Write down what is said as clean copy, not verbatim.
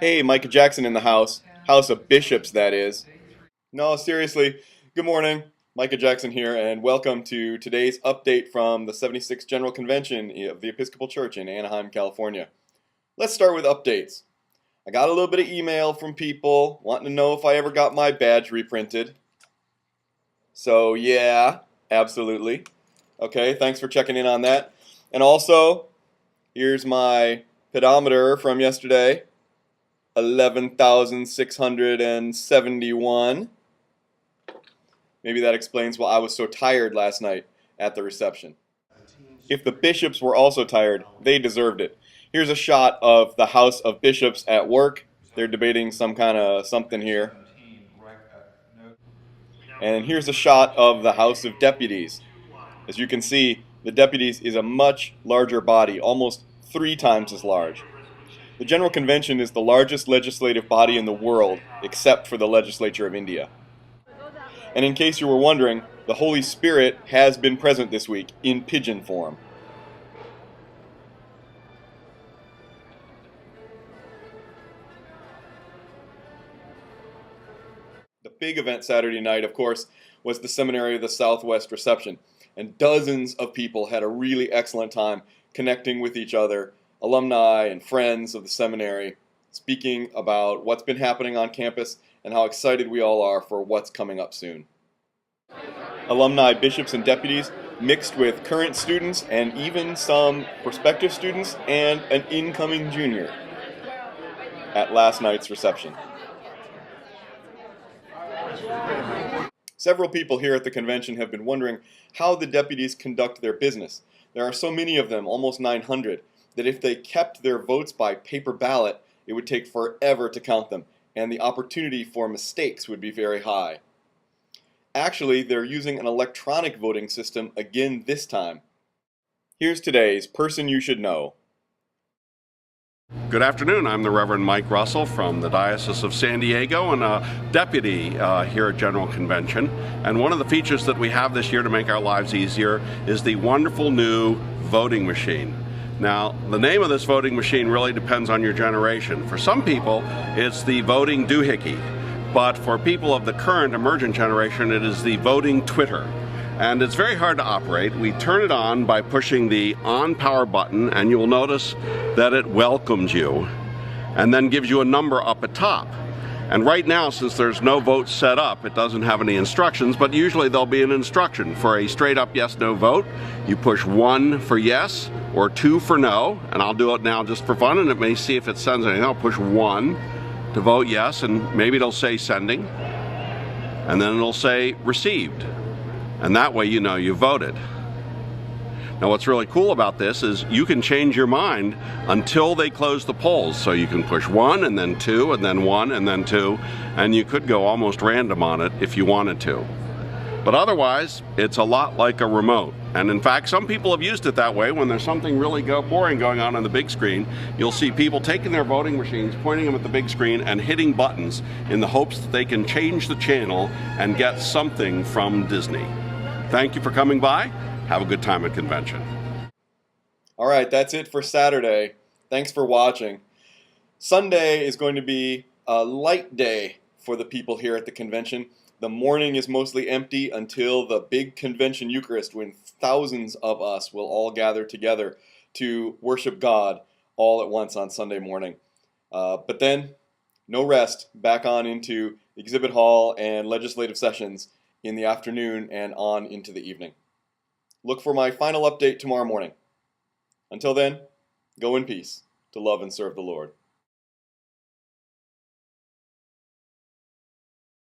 Hey, Micah Jackson in the house. House of Bishops, that is. No, seriously. Good morning. Micah Jackson here, and welcome to today's update from the 76th General Convention of the Episcopal Church in Anaheim, California. Let's start with updates. I got a little bit of email from people wanting to know if I ever got my badge reprinted. So, yeah, absolutely. Okay, thanks for checking in on that. And also, here's my pedometer from yesterday. 11,671. Maybe that explains why I was so tired last night at the reception. If the bishops were also tired, they deserved it. Here's a shot of the House of Bishops at work. They're debating some kind of something here. And here's a shot of the House of Deputies. As you can see, the Deputies is a much larger body, almost 3 times as large. The General Convention is the largest legislative body in the world, except for the Legislature of India. And in case you were wondering, the Holy Spirit has been present this week in pigeon form. The big event Saturday night, of course, was the Seminary of the Southwest reception. And dozens of people had a really excellent time connecting with each other, alumni and friends of the seminary, speaking about what's been happening on campus and how excited we all are for what's coming up soon. Alumni, bishops, and deputies mixed with current students and even some prospective students and an incoming junior at last night's reception. Several people here at the convention have been wondering how the deputies conduct their business. There are so many of them, almost 900, that if they kept their votes by paper ballot, it would take forever to count them, and the opportunity for mistakes would be very high. Actually, they're using an electronic voting system again this time. Here's today's Person You Should Know. Good afternoon. I'm the Reverend Mike Russell from the Diocese of San Diego and a deputy here at General Convention. And one of the features that we have this year to make our lives easier is the wonderful new voting machine. Now, the name of this voting machine really depends on your generation. For some people, it's the voting doohickey. But for people of the current emergent generation, it is the voting Twitter. And it's very hard to operate. We turn it on by pushing the on power button, and you will notice that it welcomes you and then gives you a number up at top. And right now, since there's no vote set up, it doesn't have any instructions, but usually there'll be an instruction. For a straight up yes/no vote, you push 1 for yes or 2 for no, and I'll do it now just for fun, and it may see if it sends anything. I'll push 1 to vote yes, and maybe it'll say sending, and then it'll say received. And that way you know you voted. Now what's really cool about this is you can change your mind until they close the polls. So you can push 1 and then 2 and then 1 and then 2, and you could go almost random on it if you wanted to. But otherwise, it's a lot like a remote. And in fact, some people have used it that way. When there's something really boring going on the big screen, you'll see people taking their voting machines, pointing them at the big screen, and hitting buttons in the hopes that they can change the channel and get something from Disney. Thank you for coming by. Have a good time at convention. All right, that's it for Saturday. Thanks for watching. Sunday is going to be a light day for the people here at the convention. The morning is mostly empty until the big convention Eucharist, when thousands of us will all gather together to worship God all at once on Sunday morning. But then, no rest, back on into exhibit hall and legislative sessions in the afternoon and on into the evening. Look for my final update tomorrow morning. Until then, go in peace to love and serve the Lord.